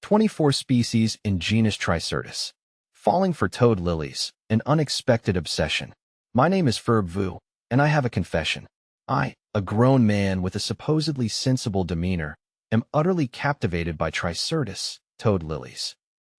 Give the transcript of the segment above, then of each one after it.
24 species in genus Tricyrtis. Falling for toad lilies, an unexpected obsession. My name is Ferb Vu, and I have a confession. I, a grown man with a supposedly sensible demeanor, am utterly captivated by Tricyrtis, toad lilies.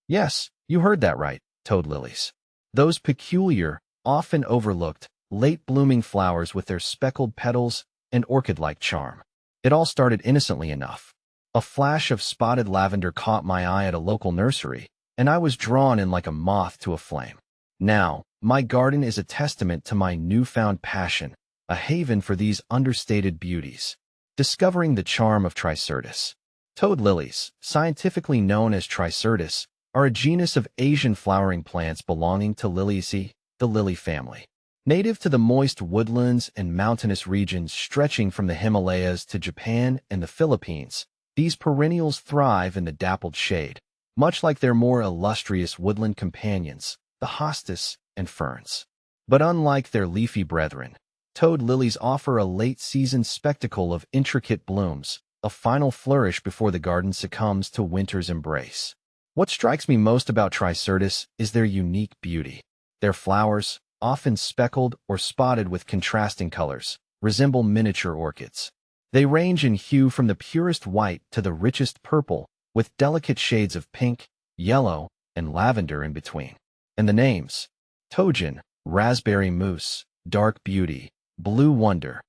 Yes, you heard that right, toad lilies. Those peculiar, often overlooked, late-blooming flowers with their speckled petals and orchid-like charm. It all started innocently enough. A flash of spotted lavender caught my eye at a local nursery, and I was drawn in like a moth to a flame. Now, my garden is a testament to my newfound passion, a haven for these understated beauties. Discovering the charm of Tricyrtis. Toad lilies, scientifically known as Tricyrtis, are a genus of Asian flowering plants belonging to Liliaceae, the lily family. Native to the moist woodlands and mountainous regions stretching from the Himalayas to Japan and the Philippines, these perennials thrive in the dappled shade, much like their more illustrious woodland companions, the hostas and ferns. But unlike their leafy brethren, toad lilies offer a late-season spectacle of intricate blooms, a final flourish before the garden succumbs to winter's embrace. What strikes me most about Tricyrtis is their unique beauty. Their flowers, often speckled or spotted with contrasting colors, resemble miniature orchids. They range in hue from the purest white to the richest purple, with delicate shades of pink, yellow, and lavender in between. And the names: Tojan, raspberry mousse, dark beauty, blue wonder.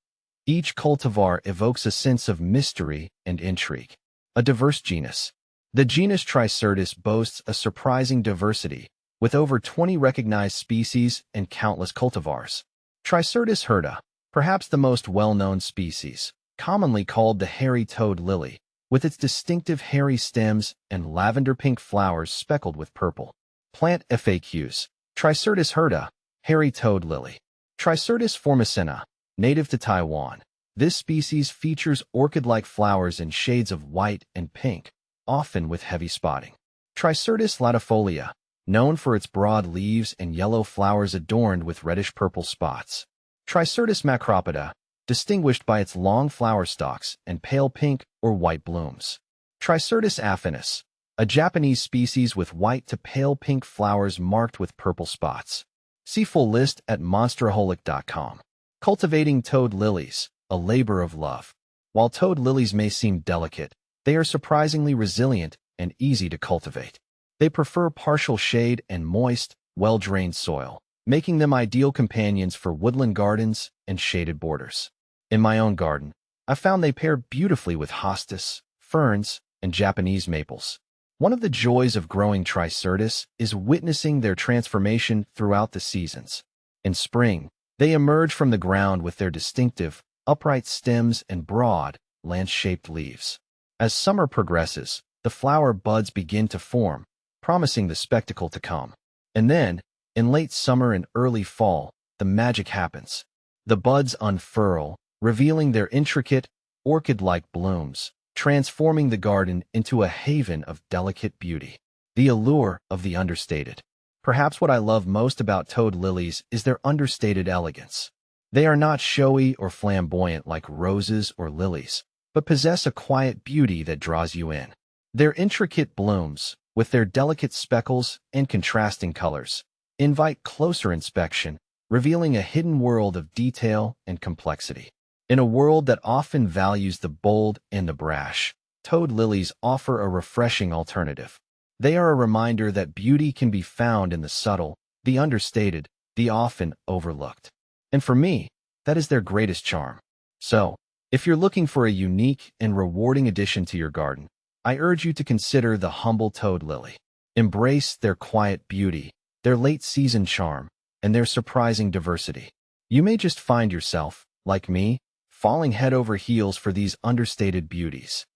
Each cultivar evokes a sense of mystery and intrigue. A diverse genus. The genus Tricyrtis boasts a surprising diversity, with over 20 recognized species and countless cultivars. Tricyrtis hirta, perhaps the most well-known species, commonly called the hairy toad lily, with its distinctive hairy stems and lavender-pink flowers speckled with purple. Plant FAQs. Tricyrtis hirta, hairy toad lily. Tricyrtis formicina, native to Taiwan. This species features orchid-like flowers in shades of white and pink, often with heavy spotting. Tricyrtis latifolia, known for its broad leaves and yellow flowers adorned with reddish-purple spots. Tricyrtis macropida, distinguished by its long flower stalks and pale pink or white blooms. Tricyrtis affinis, a Japanese species with white to pale pink flowers marked with purple spots. See full list at monsteraholic.com. Cultivating toad lilies, a labor of love. While toad lilies may seem delicate, they are surprisingly resilient and easy to cultivate. They prefer partial shade and moist, well-drained soil, making them ideal companions for woodland gardens and shaded borders. In my own garden, I found they pair beautifully with hostas, ferns, and Japanese maples. One of the joys of growing Tricyrtis is witnessing their transformation throughout the seasons. In spring, they emerge from the ground with their distinctive, upright stems and broad, lance-shaped leaves. As summer progresses, the flower buds begin to form, promising the spectacle to come. And then, in late summer and early fall, the magic happens. The buds unfurl, revealing their intricate, orchid-like blooms, transforming the garden into a haven of delicate beauty. The allure of the understated. Perhaps what I love most about toad lilies is their understated elegance. They are not showy or flamboyant like roses or lilies, but possess a quiet beauty that draws you in. Their intricate blooms, with their delicate speckles and contrasting colors, invite closer inspection, revealing a hidden world of detail and complexity. In a world that often values the bold and the brash, toad lilies offer a refreshing alternative. They are a reminder that beauty can be found in the subtle, the understated, the often overlooked. And for me, that is their greatest charm. So, if you're looking for a unique and rewarding addition to your garden, I urge you to consider the humble toad lily. Embrace their quiet beauty, their late-season charm, and their surprising diversity. You may just find yourself, like me, falling head over heels for these understated beauties.